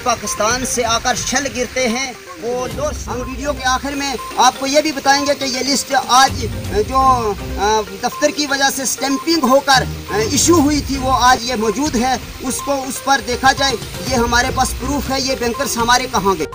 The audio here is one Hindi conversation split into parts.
पाकिस्तान से आकर शल गिरते हैं वो लोग। हम वीडियो के आखिर में आपको ये भी बताएंगे कि ये लिस्ट आज जो दफ्तर की वजह से स्टैंपिंग होकर इशू हुई थी वो आज ये मौजूद है, उसको उस पर देखा जाए। ये हमारे पास प्रूफ है, ये बैंकर्स हमारे कहाँ गए।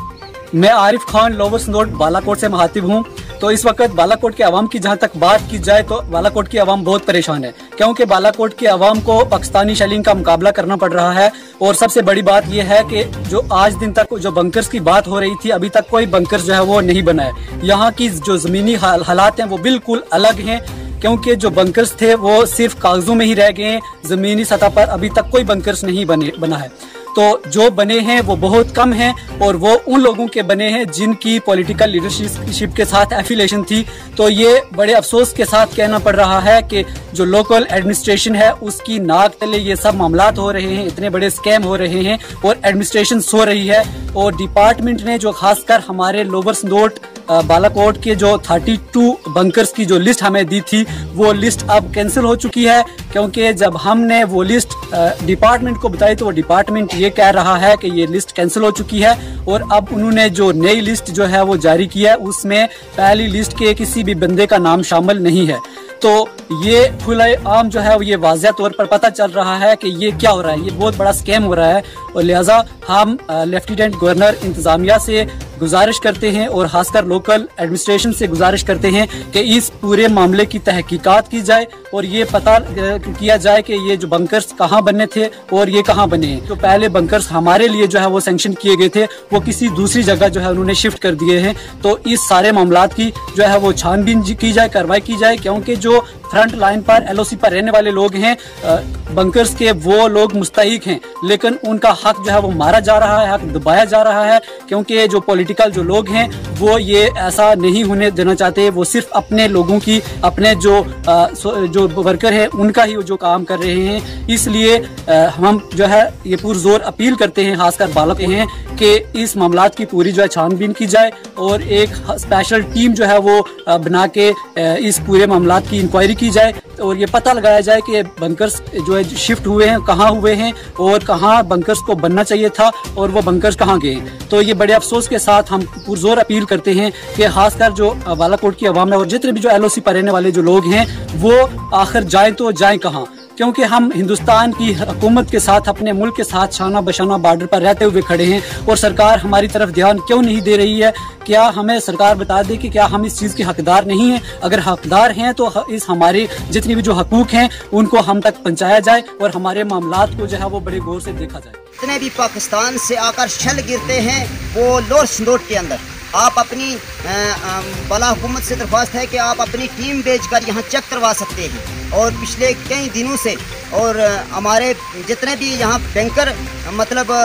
मैं आरिफ खान लोवर संदोट बालाकोट से मुखातिब हूँ। तो इस वक्त बालाकोट के अवाम की जहाँ तक बात की जाए तो बालाकोट की अवाम बहुत परेशान है, क्योंकि बालाकोट के अवाम को पाकिस्तानी शेलिंग का मुकाबला करना पड़ रहा है। और सबसे बड़ी बात यह है कि जो आज दिन तक जो बंकर्स की बात हो रही थी, अभी तक कोई बंकर्स जो है वो नहीं बना है। यहाँ की जो जमीनी हालात हैं वो बिल्कुल अलग हैं, क्योंकि जो बंकर्स थे वो सिर्फ कागजों में ही रह गए हैं, जमीनी सतह पर अभी तक कोई बंकर्स नहीं बना है। तो जो बने हैं वो बहुत कम हैं, और वो उन लोगों के बने हैं जिनकी पॉलिटिकल लीडरशिप के साथ एफिलिएशन थी। तो ये बड़े अफसोस के साथ कहना पड़ रहा है कि जो लोकल एडमिनिस्ट्रेशन है उसकी नाक तले ये सब मामलात हो रहे हैं, इतने बड़े स्कैम हो रहे हैं और एडमिनिस्ट्रेशन सो रही है। और डिपार्टमेंट ने जो खासकर हमारे लोवर संदोट बालाकोट के जो 32 बंकर्स की जो लिस्ट हमें दी थी वो लिस्ट अब कैंसिल हो चुकी है, क्योंकि जब हमने वो लिस्ट डिपार्टमेंट को बताई तो वो डिपार्टमेंट ये कह रहा है कि ये लिस्ट कैंसिल हो चुकी है। और अब उन्होंने जो नई लिस्ट जो है वो जारी की है उसमें पहली लिस्ट के किसी भी बंदे का नाम शामिल नहीं है। तो ये खुले आम जो है ये वाज़ेह तौर पर पता चल रहा है कि ये क्या हो रहा है, ये बहुत बड़ा स्कैम हो रहा है। और लिहाजा हम लेफ्टिनेंट गवर्नर इंतजामिया से गुजारिश करते हैं और खासकर लोकल एडमिनिस्ट्रेशन से गुजारिश करते हैं कि इस पूरे मामले की तहकीकात की जाए और ये पता किया जाए कि ये जो बंकर्स कहाँ बने थे और ये कहाँ बने हैं। जो पहले बंकर्स हमारे लिए जो है वो सैंक्शन किए गए थे वो किसी दूसरी जगह जो है उन्होंने शिफ्ट कर दिए हैं। तो इस सारे मामलात की जो है वो छानबीन की जाए, कार्रवाई की जाए, क्योंकि जो फ्रंट लाइन पर LOC पर रहने वाले लोग हैं बंकर्स के, वो लोग मुस्तहिक हैं, लेकिन उनका हक जो है वो मारा जा रहा है, हक दबाया जा रहा है, क्योंकि जो पॉलिटिकल जो लोग हैं वो ये ऐसा नहीं होने देना चाहते। वो सिर्फ अपने लोगों की, अपने जो वर्कर है उनका ही जो काम कर रहे हैं। इसलिए हम जो है ये पुरजोर अपील करते हैं, खासकर बालक हैं, कि इस मामलात की पूरी जो है छानबीन की जाए और एक स्पेशल टीम जो है वो बना के इस पूरे मामलात की इंक्वायरी की जाए और ये पता लगाया जाए कि बंकर्स जो है शिफ्ट हुए हैं कहाँ हुए हैं और कहाँ बंकर्स को बनना चाहिए था और वो बंकर्स कहाँ गए। तो ये बड़े अफसोस के साथ हम पुरजोर अपील करते हैं कि खासकर जो बालाकोट की अवाम है और जितने भी जो LOC पर रहने वाले जो लोग हैं वो आखिर जाएं तो जाएं कहाँ, क्योंकि हम हिंदुस्तान की हुकूमत के साथ, अपने मुल्क के साथ शाना बशाना बॉर्डर पर रहते हुए खड़े हैं और सरकार हमारी तरफ ध्यान क्यों नहीं दे रही है। क्या हमें सरकार बता दे कि क्या हम इस चीज़ के हकदार नहीं हैं? अगर हकदार हैं तो इस हमारे जितनी भी जो हकूक हैं उनको हम तक पहुँचाया जाए और हमारे मामलात को जो है वो बड़े गौर से देखा जाए। जितने भी पाकिस्तान से आकर शल गिरते हैं वो लोअर संदोट के अंदर, आप अपनी बाला हुकूमत से दरख्वास्त है कि आप अपनी टीम भेजकर यहाँ चेक करवा सकते हैं। और पिछले कई दिनों से और हमारे जितने भी यहाँ बैंकर मतलब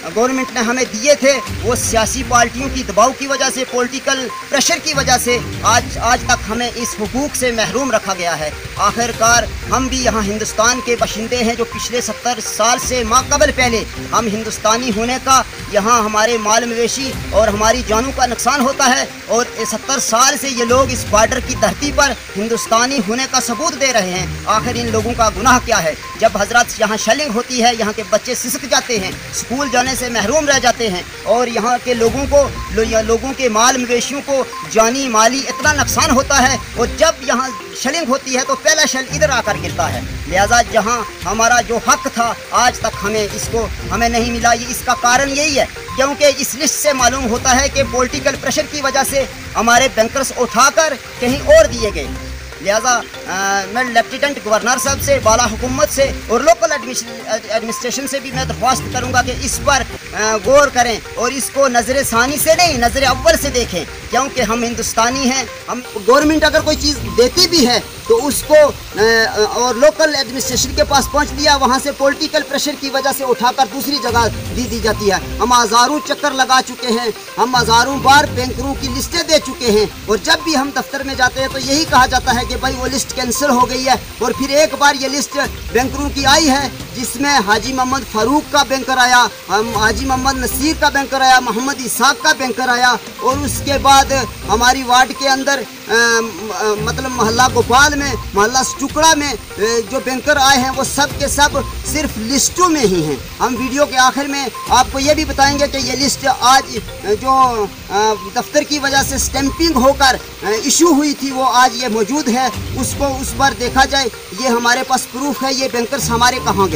गवर्नमेंट ने हमें दिए थे वो सियासी पार्टियों की दबाव की वजह से, पॉलिटिकल प्रेशर की वजह से आज तक हमें इस हुकूक से महरूम रखा गया है। आखिरकार हम भी यहाँ हिंदुस्तान के बाशिंदे हैं जो पिछले 70 साल से माक़बल पहले हम हिंदुस्तानी होने का, यहाँ हमारे माल मवेशी और हमारी जानों का नुकसान होता है और 70 साल से ये लोग इस बॉर्डर की धरती पर हिंदुस्तानी होने का सबूत दे रहे हैं। आखिर इन लोगों का गुनाह क्या है? जब हजरत यहाँ शेलिंग होती है यहाँ के बच्चे सिसक जाते हैं, स्कूल जाने से महरूम रह जाते हैं और यहाँ के लोगों के माल मवेशियों को जानी माली इतना नुकसान होता है। और जब यहाँ शेलिंग होती है तो पहला शेल इधर आकर गिरता है। लिहाजा जहाँ हमारा जो हक था आज तक हमें नहीं मिला। इसका कारण यही है क्योंकि इस लिस्ट से मालूम होता है कि पॉलिटिकल प्रेशर की वजह से हमारे बैंकर्स उठाकर कहीं और दिए गए। लिहाजा मैं लेफ्टिनेंट गवर्नर साहब से, बाला हुकूमत से और लोकल एडमिनिस्ट्रेशन से भी मैं दरख्वास्त करूंगा कि इस पर गौर करें और इसको नज़र सानी से नहीं नज़र अव्वल से देखें, क्योंकि हम हिंदुस्तानी हैं। हम गवर्नमेंट अगर कोई चीज़ देती भी है तो उसको और लोकल एडमिनिस्ट्रेशन के पास पहुंच दिया, वहां से पॉलिटिकल प्रेशर की वजह से उठाकर दूसरी जगह दी जाती है। हम हज़ारों चक्कर लगा चुके हैं, हम हज़ारों बार बैंकरों की लिस्टें दे चुके हैं और जब भी हम दफ्तर में जाते हैं तो यही कहा जाता है कि भाई वो लिस्ट कैंसिल हो गई है। और फिर एक बार ये लिस्ट बैंकरों की आई है जिसमें हाजी मोहम्मद फारूक का बैंकर आया, हाजी मोहम्मद नसीर का बैंकर आया, मोहम्मद इसाक का बैंकर आया। और उसके बाद हमारी वार्ड के अंदर मतलब मोहल्ला गोपाल में, मोहल्ला टुकड़ा में जो बैंकर आए हैं वो सब के सब सिर्फ लिस्टों में ही हैं। हम वीडियो के आखिर में आपको ये भी बताएंगे कि ये लिस्ट आज जो दफ्तर की वजह से स्टैंपिंग होकर इशू हुई थी वो आज ये मौजूद है, उसको उस पर देखा जाए। ये हमारे पास प्रूफ है, ये बैंकर्स हमारे कहाँ गए।